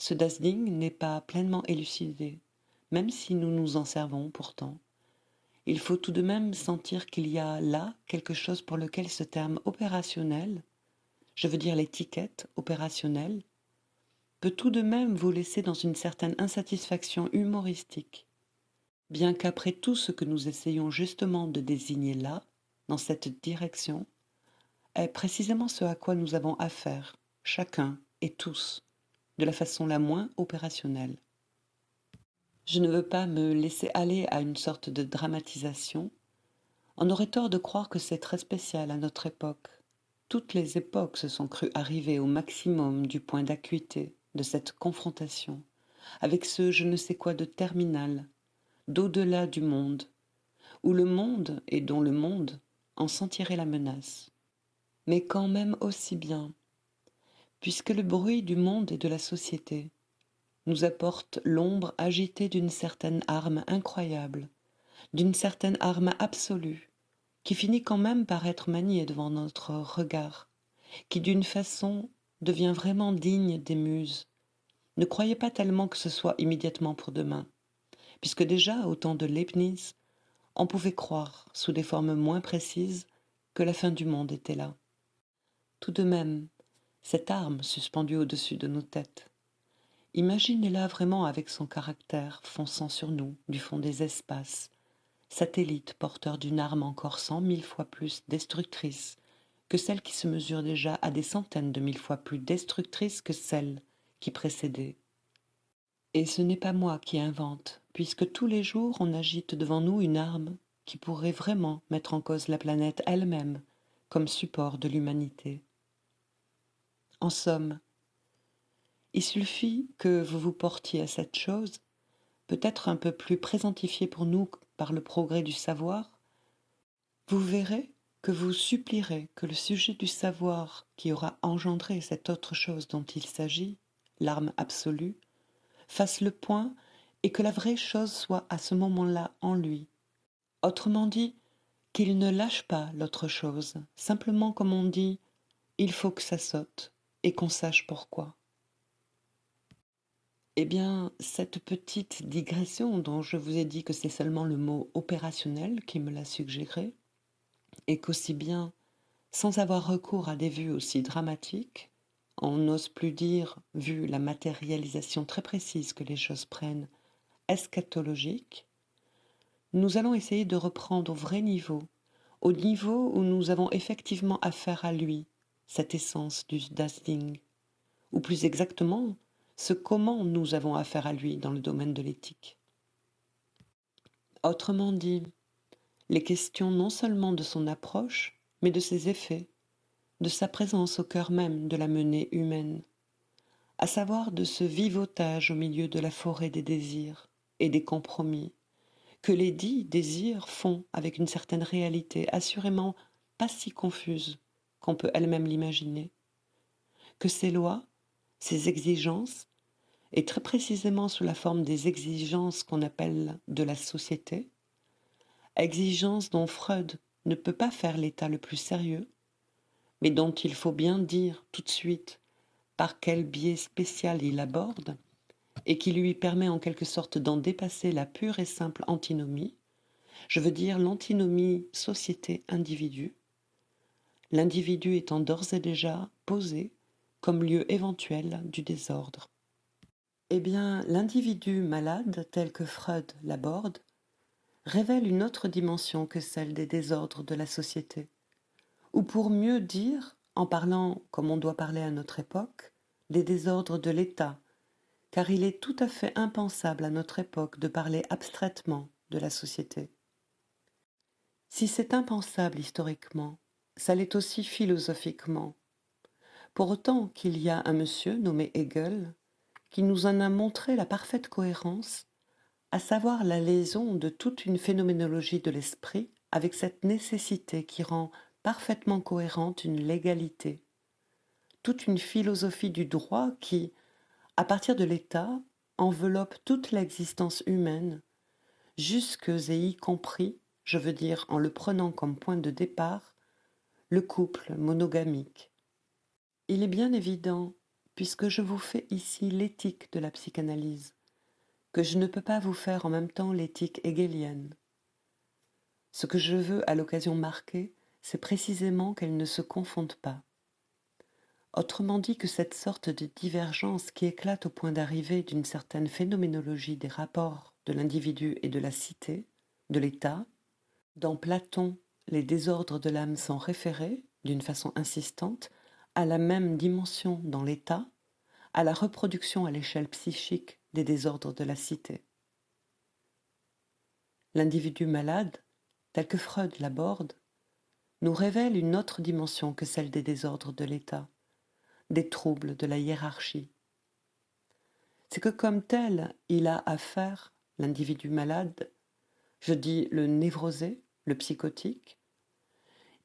Ce Dasding n'est pas pleinement élucidé, même si nous nous en servons pourtant. Il faut tout de même sentir qu'il y a là quelque chose pour lequel ce terme opérationnel, je veux dire l'étiquette opérationnelle, peut tout de même vous laisser dans une certaine insatisfaction humoristique, bien qu'après tout ce que nous essayons justement de désigner là, dans cette direction, est précisément ce à quoi nous avons affaire, chacun et tous, de la façon la moins opérationnelle. Je ne veux pas me laisser aller à une sorte de dramatisation. On aurait tort de croire que c'est très spécial à notre époque. Toutes les époques se sont crues arriver au maximum du point d'acuité de cette confrontation, avec ce je ne sais quoi de terminal, d'au-delà du monde, où le monde et dont le monde en sentirait la menace. Mais quand même aussi bien, puisque le bruit du monde et de la société nous apporte l'ombre agitée d'une certaine arme incroyable, d'une certaine arme absolue, qui finit quand même par être maniée devant notre regard, qui d'une façon devient vraiment digne des muses. Ne croyez pas tellement que ce soit immédiatement pour demain, puisque déjà au temps de Leibniz, on pouvait croire, sous des formes moins précises, que la fin du monde était là. Tout de même, cette arme suspendue au-dessus de nos têtes, imaginez-la vraiment avec son caractère fonçant sur nous du fond des espaces, satellite porteur d'une arme encore 100 000 fois plus destructrice que celle qui se mesure déjà à des centaines de mille fois plus destructrice que celle qui précédait. Et ce n'est pas moi qui invente, puisque tous les jours on agite devant nous une arme qui pourrait vraiment mettre en cause la planète elle-même comme support de l'humanité. En somme, il suffit que vous vous portiez à cette chose, peut-être un peu plus présentifiée pour nous par le progrès du savoir, vous verrez que vous supplierez que le sujet du savoir qui aura engendré cette autre chose dont il s'agit, l'arme absolue, fasse le point et que la vraie chose soit à ce moment-là en lui. Autrement dit, qu'il ne lâche pas l'autre chose, simplement comme on dit, il faut que ça saute, et qu'on sache pourquoi. Eh bien, cette petite digression dont je vous ai dit que c'est seulement le mot opérationnel qui me l'a suggéré, et qu'aussi bien, sans avoir recours à des vues aussi dramatiques, on n'ose plus dire, vu la matérialisation très précise que les choses prennent, eschatologique, nous allons essayer de reprendre au niveau où nous avons effectivement affaire à lui, cette essence du Dasding, ou plus exactement, ce comment nous avons affaire à lui dans le domaine de l'éthique. Autrement dit, les questions non seulement de son approche, mais de ses effets, de sa présence au cœur même de la menée humaine, à savoir de ce vivotage au milieu de la forêt des désirs et des compromis, que les dits désirs font avec une certaine réalité assurément pas si confuse qu'on peut elle-même l'imaginer, que ces lois, ces exigences, et très précisément sous la forme des exigences qu'on appelle de la société, exigences dont Freud ne peut pas faire l'état le plus sérieux, mais dont il faut bien dire tout de suite par quel biais spécial il aborde, et qui lui permet en quelque sorte d'en dépasser la pure et simple antinomie, je veux dire l'antinomie société-individu, l'individu étant d'ores et déjà posé comme lieu éventuel du désordre. Eh bien, l'individu malade, tel que Freud l'aborde, révèle une autre dimension que celle des désordres de la société, ou pour mieux dire, en parlant comme on doit parler à notre époque, des désordres de l'État, car il est tout à fait impensable à notre époque de parler abstraitement de la société. Si c'est impensable historiquement, ça l'est aussi philosophiquement. Pour autant qu'il y a un monsieur nommé Hegel qui nous en a montré la parfaite cohérence, à savoir la liaison de toute une phénoménologie de l'esprit avec cette nécessité qui rend parfaitement cohérente une légalité, toute une philosophie du droit qui, à partir de l'État, enveloppe toute l'existence humaine, jusque et y compris, je veux dire en le prenant comme point de départ, le couple monogamique. Il est bien évident puisque je vous fais ici l'éthique de la psychanalyse, que je ne peux pas vous faire en même temps l'éthique hegelienne. Ce que je veux à l'occasion marquer, c'est précisément qu'elles ne se confondent pas. Autrement dit que cette sorte de divergence qui éclate au point d'arriver d'une certaine phénoménologie des rapports de l'individu et de la cité, de l'État, dans Platon, les désordres de l'âme sont référés, d'une façon insistante, à la même dimension dans l'État, à la reproduction à l'échelle psychique des désordres de la cité. L'individu malade, tel que Freud l'aborde, nous révèle une autre dimension que celle des désordres de l'État, des troubles de la hiérarchie. C'est que comme tel, il a affaire, l'individu malade, je dis le névrosé, le psychotique,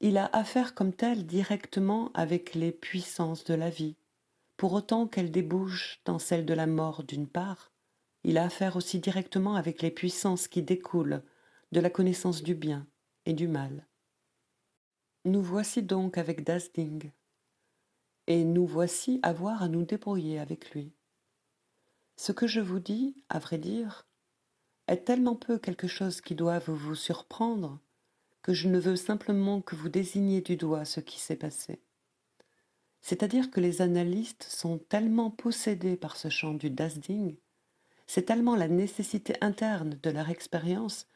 il a affaire comme tel directement avec les puissances de la vie, pour autant qu'elles débouchent dans celle de la mort d'une part, il a affaire aussi directement avec les puissances qui découlent de la connaissance du bien et du mal. Nous voici donc avec Dasding, et nous voici à avoir à nous débrouiller avec lui. Ce que je vous dis, à vrai dire, est tellement peu quelque chose qui doive vous surprendre que je ne veux simplement que vous désigniez du doigt ce qui s'est passé. C'est-à-dire que les analystes sont tellement possédés par ce champ du Dasding, c'est tellement la nécessité interne de leur expérience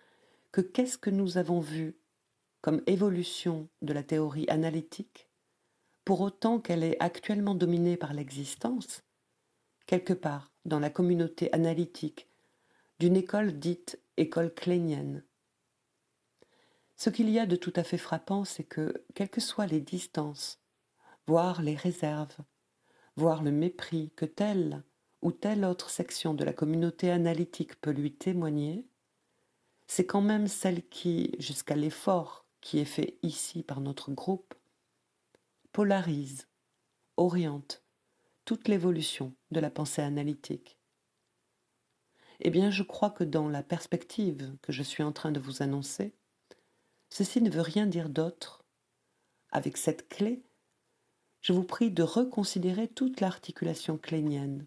que qu'est-ce que nous avons vu comme évolution de la théorie analytique, pour autant qu'elle est actuellement dominée par l'existence, quelque part dans la communauté analytique d'une école dite école kleinienne. Ce qu'il y a de tout à fait frappant, c'est que, quelles que soient les distances, voire les réserves, voire le mépris que telle ou telle autre section de la communauté analytique peut lui témoigner, c'est quand même celle qui, jusqu'à l'effort qui est fait ici par notre groupe, polarise, oriente toute l'évolution de la pensée analytique. Eh bien, je crois que dans la perspective que je suis en train de vous annoncer, ceci ne veut rien dire d'autre. Avec cette clé, je vous prie de reconsidérer toute l'articulation kleinienne.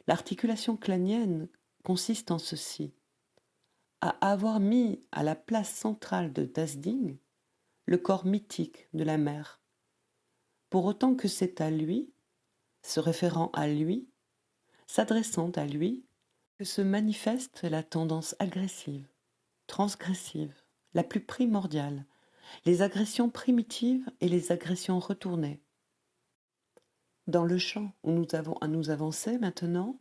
L'articulation kleinienne consiste en ceci, à avoir mis à la place centrale de Dasding le corps mythique de la mère, pour autant que c'est à lui, se référant à lui, s'adressant à lui, que se manifeste la tendance agressive, transgressive, la plus primordiale, les agressions primitives et les agressions retournées. Dans le champ où nous avons à nous avancer maintenant,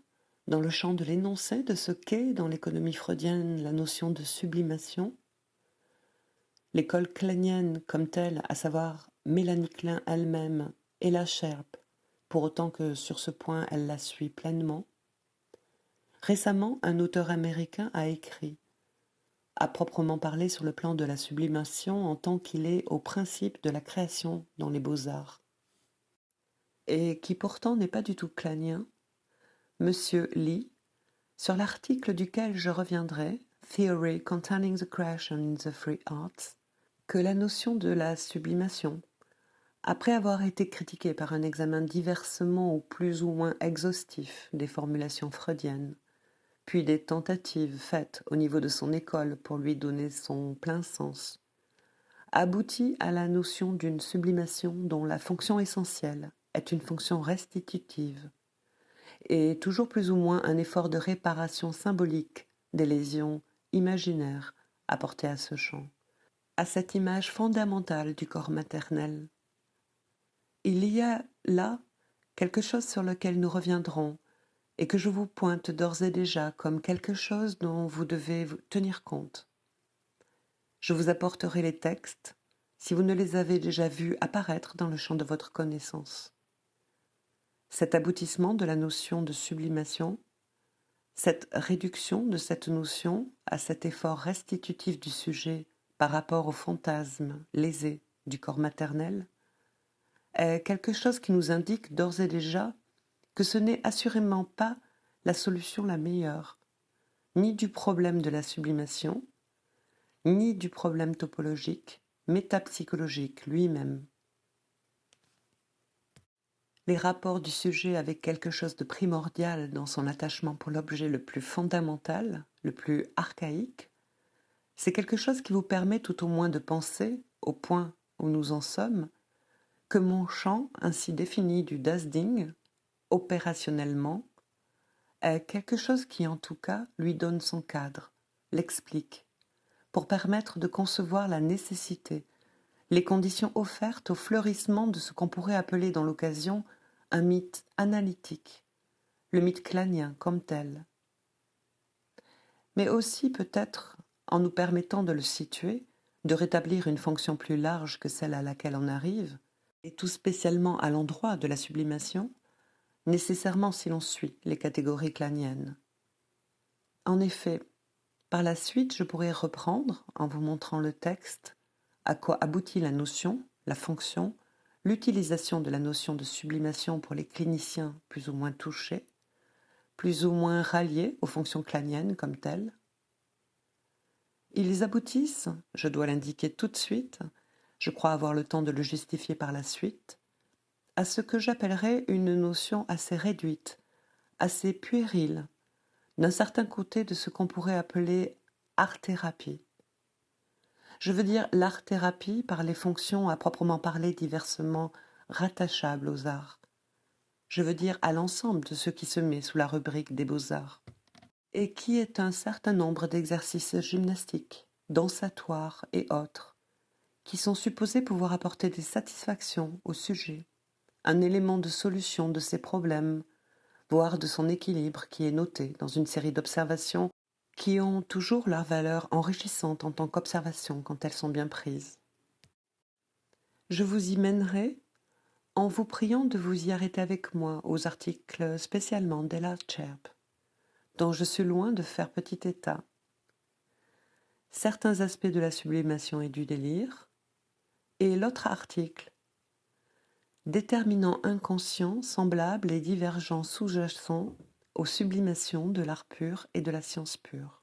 dans le champ de l'énoncé de ce qu'est dans l'économie freudienne la notion de sublimation, l'école kleinienne comme telle, à savoir Mélanie Klein elle-même et la Sherp, pour autant que sur ce point elle la suit pleinement. Récemment, un auteur américain a écrit, à proprement parler sur le plan de la sublimation en tant qu'il est au principe de la création dans les beaux-arts, et qui pourtant n'est pas du tout kleinien, Monsieur Lee, sur l'article duquel je reviendrai, Theory Containing the Creation in the Free Arts, que la notion de la sublimation, après avoir été critiquée par un examen diversement ou plus ou moins exhaustif des formulations freudiennes, puis des tentatives faites au niveau de son école pour lui donner son plein sens, aboutit à la notion d'une sublimation dont la fonction essentielle est une fonction restitutive, et toujours plus ou moins un effort de réparation symbolique des lésions imaginaires apportées à ce champ, à cette image fondamentale du corps maternel. Il y a là quelque chose sur lequel nous reviendrons et que je vous pointe d'ores et déjà comme quelque chose dont vous devez tenir compte. Je vous apporterai les textes si vous ne les avez déjà vus apparaître dans le champ de votre connaissance. Cet aboutissement de la notion de sublimation, cette réduction de cette notion à cet effort restitutif du sujet par rapport au fantasme lésé du corps maternel, est quelque chose qui nous indique d'ores et déjà que ce n'est assurément pas la solution la meilleure, ni du problème de la sublimation, ni du problème topologique, métapsychologique lui-même. les rapports du sujet avec quelque chose de primordial dans son attachement pour l'objet le plus fondamental, le plus archaïque, c'est quelque chose qui vous permet tout au moins de penser, au point où nous en sommes, que mon champ ainsi défini du Dasding, opérationnellement, est quelque chose qui en tout cas lui donne son cadre, l'explique, pour permettre de concevoir la nécessité, les conditions offertes au fleurissement de ce qu'on pourrait appeler dans l'occasion un mythe analytique, le mythe clanien comme tel. Mais aussi peut-être, en nous permettant de le situer, de rétablir une fonction plus large que celle à laquelle on arrive, et tout spécialement à l'endroit de la sublimation, nécessairement si l'on suit les catégories claniennes. En effet, par la suite, je pourrais reprendre, en vous montrant le texte, à quoi aboutit la notion, la fonction, l'utilisation de la notion de sublimation pour les cliniciens plus ou moins touchés, plus ou moins ralliés aux fonctions claniennes comme telles. Ils aboutissent, je dois l'indiquer tout de suite, je crois avoir le temps de le justifier par la suite, à ce que j'appellerais une notion assez réduite, assez puérile, d'un certain côté de ce qu'on pourrait appeler art-thérapie. Je veux dire l'art-thérapie par les fonctions à proprement parler diversement rattachables aux arts. Je veux dire à l'ensemble de ce qui se met sous la rubrique des beaux-arts, et qui est un certain nombre d'exercices gymnastiques, dansatoires et autres, qui sont supposés pouvoir apporter des satisfactions au sujet, un élément de solution de ses problèmes, voire de son équilibre qui est noté dans une série d'observations qui ont toujours leur valeur enrichissante en tant qu'observation quand elles sont bien prises. Je vous y mènerai en vous priant de vous y arrêter avec moi aux articles spécialement d'Ella Cherp, dont je suis loin de faire petit état. Certains aspects de la sublimation et du délire, et l'autre article, déterminants inconscients, semblables et divergents sous-jacents aux sublimations de l'art pur et de la science pure.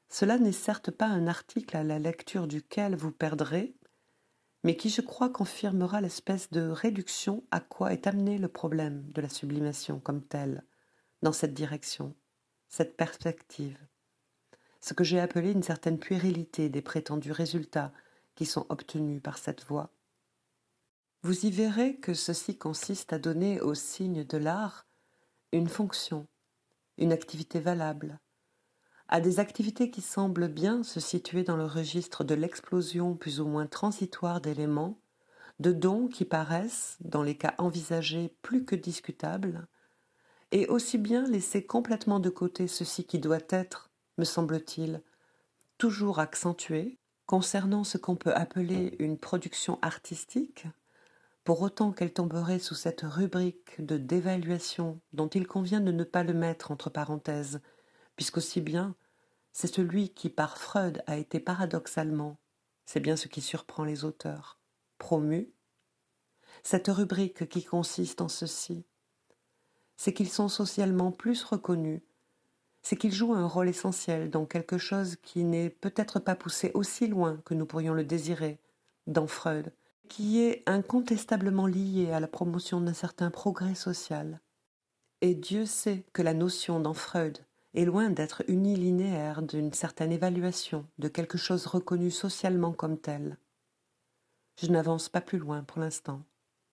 Cela n'est certes pas un article à la lecture duquel vous perdrez, mais qui je crois confirmera l'espèce de réduction à quoi est amené le problème de la sublimation comme tel, dans cette direction, cette perspective, ce que j'ai appelé une certaine puérilité des prétendus résultats qui sont obtenus par cette voie. Vous y verrez que ceci consiste à donner aux signes de l'art une fonction, une activité valable, à des activités qui semblent bien se situer dans le registre de l'explosion plus ou moins transitoire d'éléments, de dons qui paraissent, dans les cas envisagés plus que discutables, et aussi bien laisser complètement de côté ceci qui doit être, me semble-t-il, toujours accentué, concernant ce qu'on peut appeler une production artistique, pour autant qu'elle tomberait sous cette rubrique de dévaluation dont il convient de ne pas le mettre entre parenthèses, puisqu'aussi bien c'est celui qui par Freud a été paradoxalement, c'est bien ce qui surprend les auteurs, promu, cette rubrique qui consiste en ceci, c'est qu'ils sont socialement plus reconnus, c'est qu'ils jouent un rôle essentiel dans quelque chose qui n'est peut-être pas poussé aussi loin que nous pourrions le désirer dans Freud, qui est incontestablement lié à la promotion d'un certain progrès social. Et Dieu sait que la notion dans Freud est loin d'être unilinéaire d'une certaine évaluation de quelque chose reconnu socialement comme tel. Je n'avance pas plus loin pour l'instant.